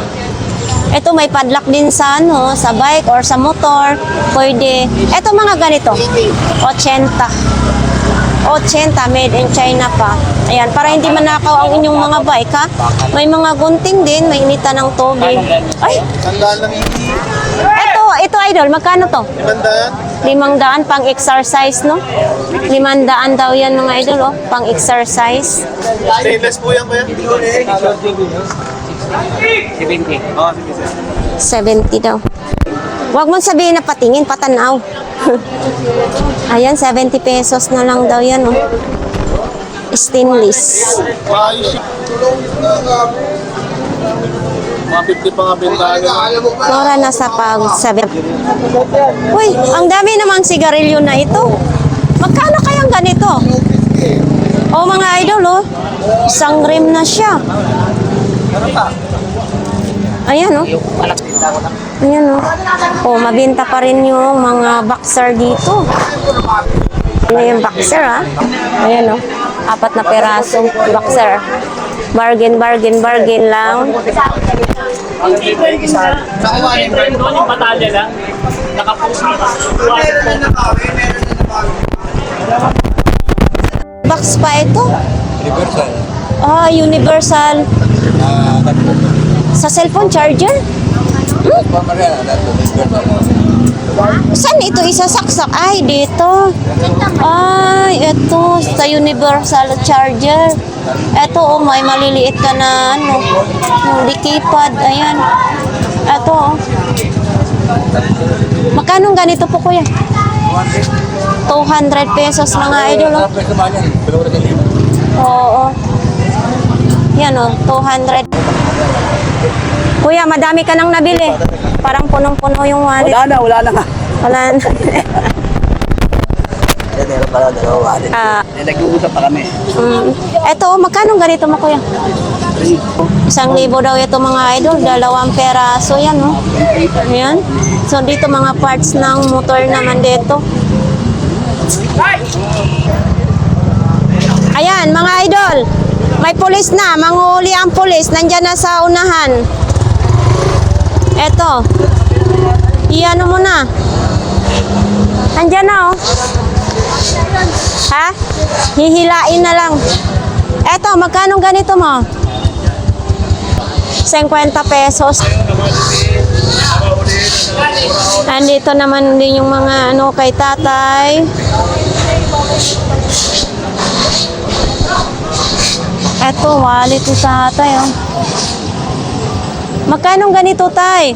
Ito may padlock din sa ano, sa bike or sa motor. Pwede. Ito mga ganito. 80. 80, made in China pa. Ayan, para hindi manakaw ang inyong mga bike, ha? May mga gunting din, may initan ng tubig. Ay, Isang daan lang. ito idol, magkano to? 500 500. pang exercise, no? 500 daw yan mga idol, oh, pang exercise. Stainless po yan ba yan? 70 daw. Huwag mong sabihin na patingin, patanaw. Ayan, 70 pesos na lang daw yan, oh. Stainless. Maayos yun. Mga 50 pa nga bentahan. Mura na sa pag 7. Uy, ang dami namang sigarilyo na ito. Magkano kayang ganito? Oh, mga idol, oh. Isang rim na siya. Ayan, oh. Ayan, oh. Oh, mabenta pa rin yung mga boxer dito. Ano yung boxer, ha? Ayan, oh. 4 na perasong boxer. Bargain lang. Yung batalya lang. Nakapost na. Box pa ito. Universal. Ah, universal. Sa cellphone charger? Pamarela, universal. Saan ito isasaksak? Ay, dito. Ay, ito. Sa universal charger. Ito, oh, may maliliit ka na, ano, yung keypad. Ayan. Ito, oh. Magkano ganito po, kuya? 200 pesos mga idol, oh. Oo. Yan, oh, 200. Kuya, madami ka nang nabili. Parang punong-puno yung wallet. Wala na. Wala na. Meron pala dalawa wallet. Nag-uusap pa kami. Eto, magkano ganito mo, kuya? 1,000 daw ito mga idol. 2 peraso yan, no? Ayan. So, dito mga parts ng motor naman dito. Ayan, mga idol. May pulis na. Manghuli ang pulis. Nandyan na sa unahan. Eto. Iyan mo na. Nandyan na, oh. Ha? Hihilain na lang. Eto, magkano ganito mo? 50 pesos. Andito naman din yung mga ano kay tatay. Eto, wallet ni tatay, oh. Magkano ganito, tay?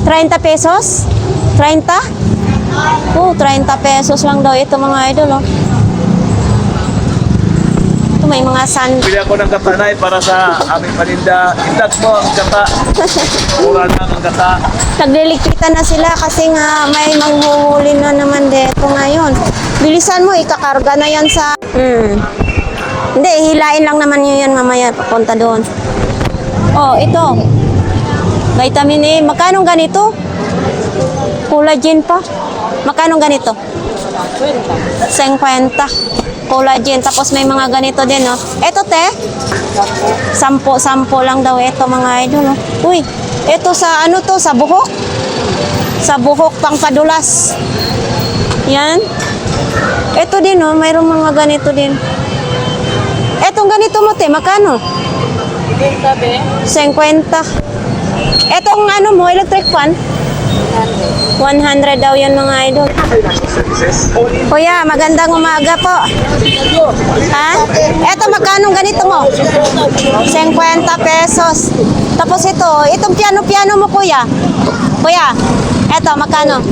30 pesos? 30? Oh, 30 pesos lang daw ito mga idol, oh. Ito may mga Bili ako ng katanay para sa aming paninda. Indat mo ang kata. Mura na ang kata. Nagliligpitan na sila kasi nga may manghuhuli na naman dito ngayon. Bilisan mo, ikakarga na yan sa... Hindi, hilain lang naman yun yan mamaya papunta doon. Oh, ito. Vitamin A. Magkano ganito? Collagen pa. Magkano ganito? 50. Collagen. Tapos may mga ganito din, no? Ito, te. 10 lang daw ito, mga idol, no? Uy, ito sa ano to? Sa buhok? Sa buhok pang padulas. Yan. Ito din, no? Mayroong mga ganito din. Etong ganito mo, te. Magkano? 50. Etong ano mo, electric fan? 100 daw yan mga idol. Kuya, magandang umaga po. Ha? Eto, magkano ganito mo? 50 pesos. Tapos itong piano-piano mo, kuya. Kuya, eto, magkano?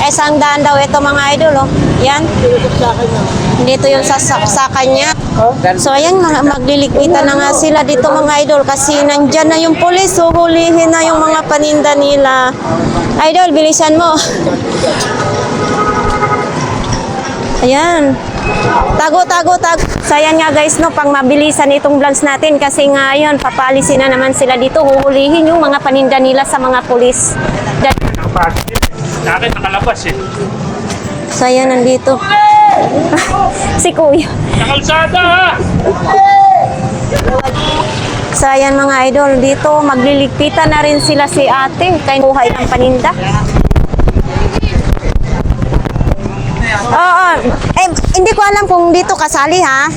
100 daw ito mga idol, oh. Yan. Dito yung sasaksakan niya. So, ayan, magliligpitan na nga sila dito mga idol kasi nandyan na yung pulis. Huhulihin na yung mga paninda nila. Idol, bilisan mo. Ayan. Tago. So, ayan nga guys, no, pang mabilisan itong vlogs natin kasi nga, ayan, papalisin na naman sila dito. Huhulihin yung mga paninda nila sa mga pulis. Akin nakalabas eh. So, ayan, nandito. Si kuya. Nakalsada ha! So, ayan mga idol, dito magliligpitan na rin sila si ate kay buhay ng paninda. Oo. Hindi ko alam kung dito kasali, ha?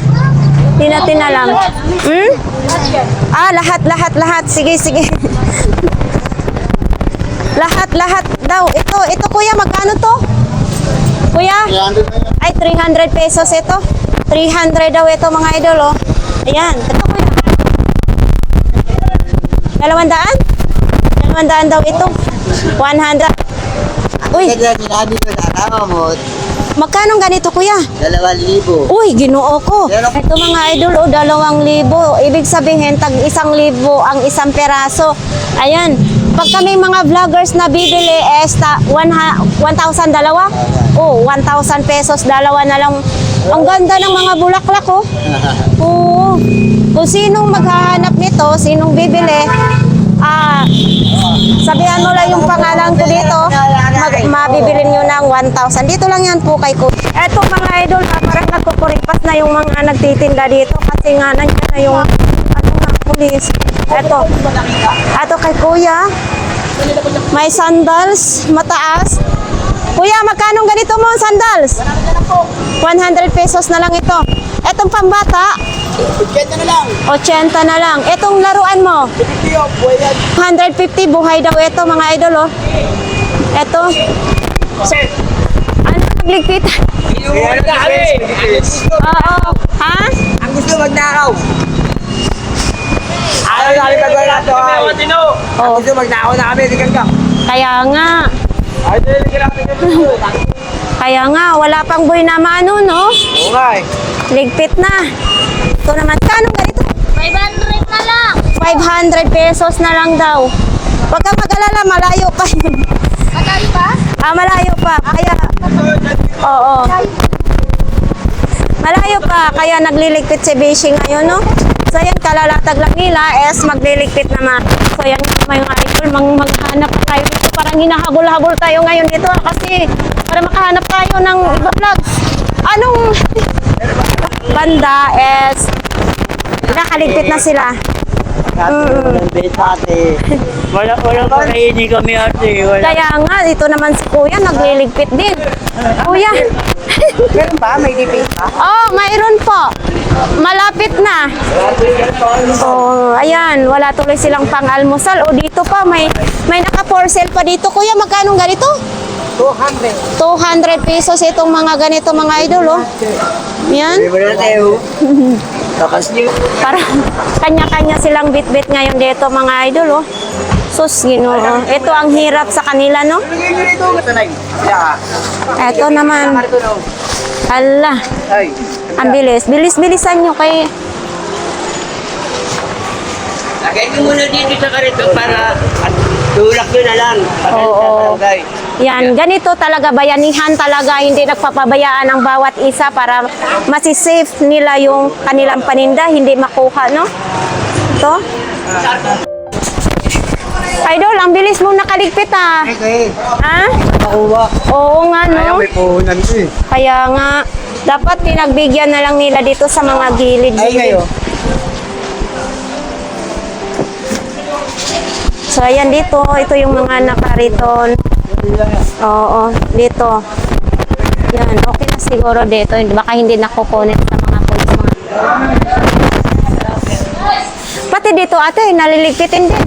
Hindi natin alam. Lahat. Sige. Lahat daw. Ito kuya, magkano to? Kuya? 300. Ay, 300 pesos ito. 300 daw ito mga idol, oh. Ayan. Ito kuya. 200? 200 daw ito. 100. Uy, Sinabi ko na tama mo, magkano ganito kuya? 2,000. Uy, ginoo ko. Ito mga idol, 2,000. Ibig sabihin, tag 1,000 ang isang peraso. Ayan. Pag kami mga vloggers na bibili, 1,000 dalawa? Oh, 1,000 pesos, dalawa na lang. Ang ganda ng mga bulaklak, oh. Oo. Kung sinong maghahanap nito, sinong bibili, sabihan mo lang yung pangalan ko dito, mabibili nyo ng 1,000. Dito lang yan po kay Kuya. Eto mga idol, parang nagkukuripas na yung mga nagtitinda dito kasi nga nandiyan na yung pulis. Eto kay Kuya. May sandals, mataas. Kuya, magkano ganito mo ang sandals? 100 pesos na lang ito. Etong pambata, 80 na lang. 80 na lang. Itong laruan mo, 50 oh, buhay yan. 150 buhay daw ito mga idol oh. Ito. Ano nagligpit? Inuwi na kami. Oo. Ha? Ang gusto magnakaw. Ayaw na kami pagwala na ito. Ang Oh, gusto magnakaw na kami. Di ka. kaya nga. Kaya nga, wala pang buhay na mano, no? Oo nga eh. Ligpit na. Ito naman, kano ganito? 500 na lang. 500 pesos na lang daw. Huwag ka mag-alala, malayo pa yun. Madali ba? Malayo pa. Kaya, oo. Malayo pa. Kaya nagliligpit si Beshi ngayon, no? So, yan, kalalatag lang nila is magliligpit naman. So, yan mga idol, maghanap pa tayo dito. Parang hinahabol-habol tayo ngayon dito kasi para makahanap tayo ng iba vlogs. Anong banda is nakaligpit na sila. Wala pa kainin kami ate. Wala. Kaya nga, dito naman si Kuya, nagliligpit din. Kuya. Meron ba? May diping pa? Oh, mayroon po. Malapit na. Oh, ayan, wala tuloy silang pang-almusal. O dito pa, may naka-for sale pa dito. Kuya, magkano ganito? 200. 200 pesos itong mga ganito mga idol, oh. Yan. Wala na tayo. Takas niyo. Parang kanya-kanya silang bit-bit ngayon dito mga idol, oh. Sus, Ginoo. Ito ang hirap sa kanila, no? Lagay niyo rito. Tanay. Sila ka. Ito naman. Marito no. Hala, Ay. ang bilis. Bilis-bilisan nyo kay... Lagay ko muna dito sa karito para tulak nyo na lang. Oo. Yan, ganito talaga, bayanihan talaga, hindi nagpapabayaan ang bawat isa para masisafe nila yung kanilang paninda, hindi makuha, no? Ito. Idol, ang bilis mo nakaligpit, ah. Okay. Ha? Makuha. Oo nga, Kaya no? may puhunan ko eh. Kaya nga, dapat pinagbigyan na lang nila dito sa mga gilid. Ay kayo. So, ayan dito, ito yung mga nakariton. Oo, dito. Yan, okay na siguro dito. Baka hindi nakukunin sa mga pulis mga. Pati dito ate, naliligpitin din.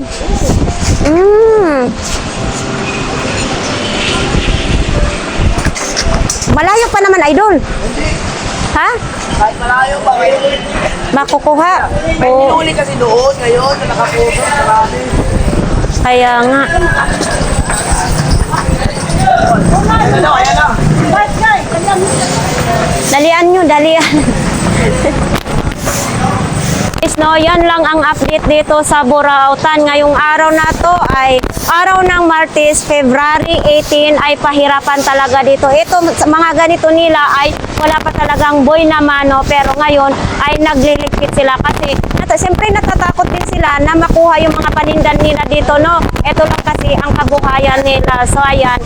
Malayo pa naman, idol. Ha? Kahit malayo pa ngayon. Makukuha. May Oo, hinuli kasi doon ngayon na nakapuso. Marami. kaya nga. Ano, ayan na. Dalian nyo, dalian. Guys, no, yan lang ang update dito sa Burautan. Ngayong araw na to ay araw ng Martes, February 18 ay pahirapan talaga dito. Ito, mga ganito nila ay wala pa talagang boy na mano, pero ngayon ay nagliligpit sila kasi siyempre natatakot din sila na makuha yung mga panindan nila dito, no? Ito lang kasi ang kabuhayan nila. So, ayan,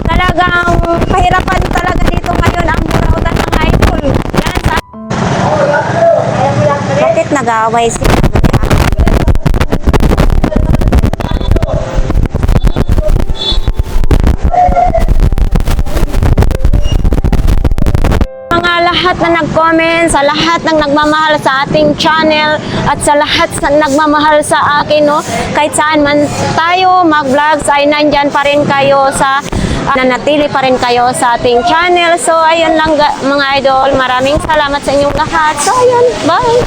talagang pahirapan talaga dito ngayon ang Burautan ng idol. Yan, sa bakit nag-aaway sila? Mga lahat na nag-comment, sa lahat ng nagmamahal sa ating channel at sa lahat na nagmamahal sa akin, no? Kahit saan man tayo mag-vlogs ay nandyan pa rin kayo sa nanatili pa rin kayo sa ating channel. So ayun lang mga idol, maraming salamat sa inyong lahat. So ayun, bye!